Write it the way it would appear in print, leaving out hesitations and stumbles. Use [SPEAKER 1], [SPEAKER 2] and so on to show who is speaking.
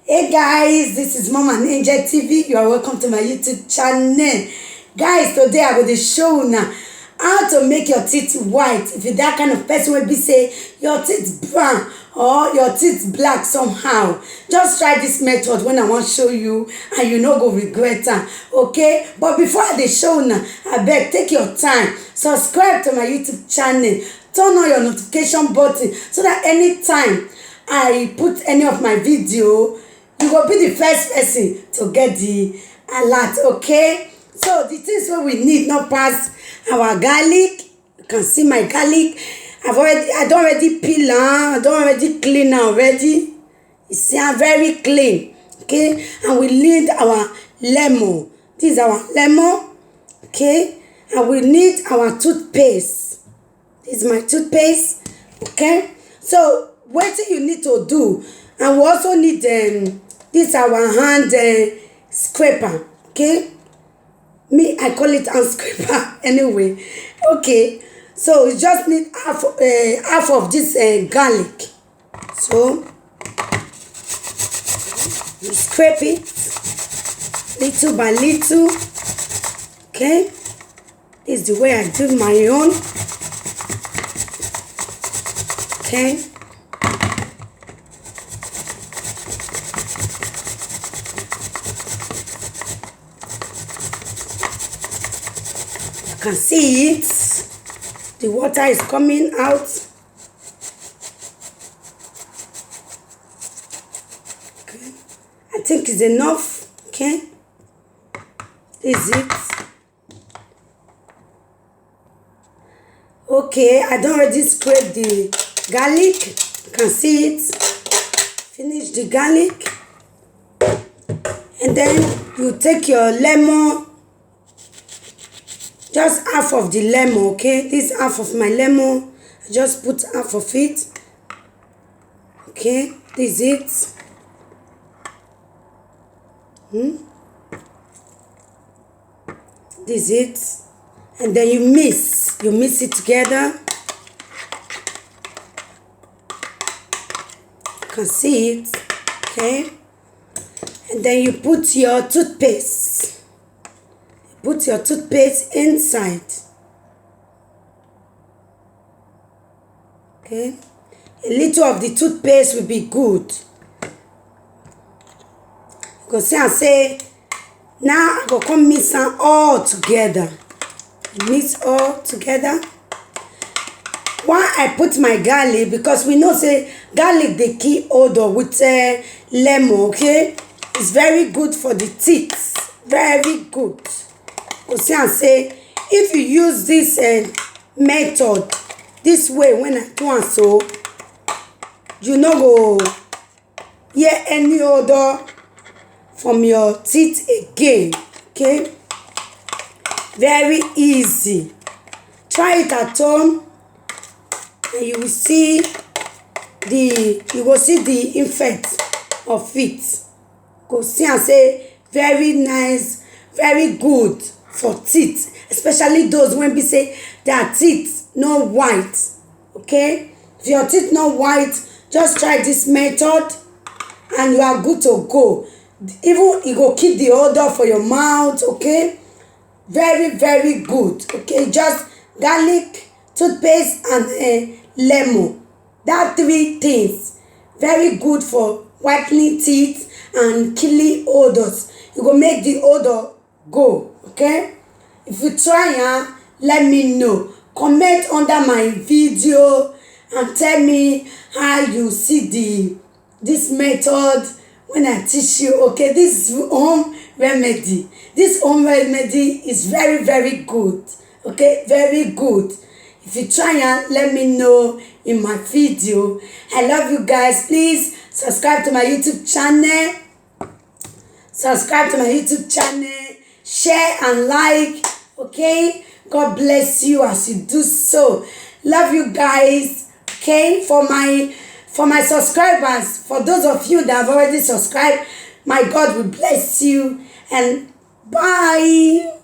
[SPEAKER 1] Hey guys, this is Mom and Angel TV. You are welcome to my YouTube channel. Guys, today I will show you now how to make your teeth white. If you're that kind of person will be say your teeth brown or your teeth black somehow, just try this method when I want to show you and you no go regret am. Okay, but before I show you now, I beg take your time, subscribe to my YouTube channel, turn on your notification button so that anytime I put any of my video, you will be the first person to get the alert. Okay, so the things wey we need not pass our garlic. You can see my garlic. I don already peel am, I don already clean am already. You see I'm very clean. Okay, and we need our lemon. This is our lemon. Okay, and we need our toothpaste. This is my toothpaste. Okay, so wetin you need to do, and we also need this our hand scraper. Okay, me I call it hand scraper anyway. Okay, so you just need half of this garlic. So you scrape it little by little. Okay, this is the way I do my own. Okay, you can see it. The water is coming out. Okay, I think it's enough. Okay, this is it. Okay, I don't already scrape the garlic. You can see it. Finish the garlic, and then you take your lemon. Just half of the lemon. Okay, this is half of my lemon. I just put half of it. Okay, this is it. This is it. And then you mix it together. You can see it. Okay, and then you put your toothpaste. Put your toothpaste inside. Okay, a little of the toothpaste will be good. You go see and say, now I go come mix them all together. Mix all together. Why I put my garlic? Because we know say garlic they keep odor with lemon. Okay, it's very good for the teeth. Very good. You see and say if you use this method this way, when I do am so, you no go hear any odor from your teeth again. Okay, very easy. Try it at home and you will see the effect of it. Go see and say very nice, very good for teeth, especially those when we say their teeth no white. Okay, if your teeth no white, just try this method and you are good to go. Even it go keep the odor for your mouth. Okay, very very good. Okay, just garlic, toothpaste and lemon. That three things very good for whitening teeth and killing odors. You go make the odor go. Okay, if you try let me know. Comment under my video and tell me how you see this method when I teach you. Okay, this is home remedy. This home remedy is very very good. Okay, very good. If you try let me know in my video. I love you guys. Please subscribe to my YouTube channel. Subscribe to my YouTube channel. Share and like. Okay, God bless you as you do so. Love you guys. Okay, for my subscribers, for those of you that have already subscribed, my God will bless you and bye.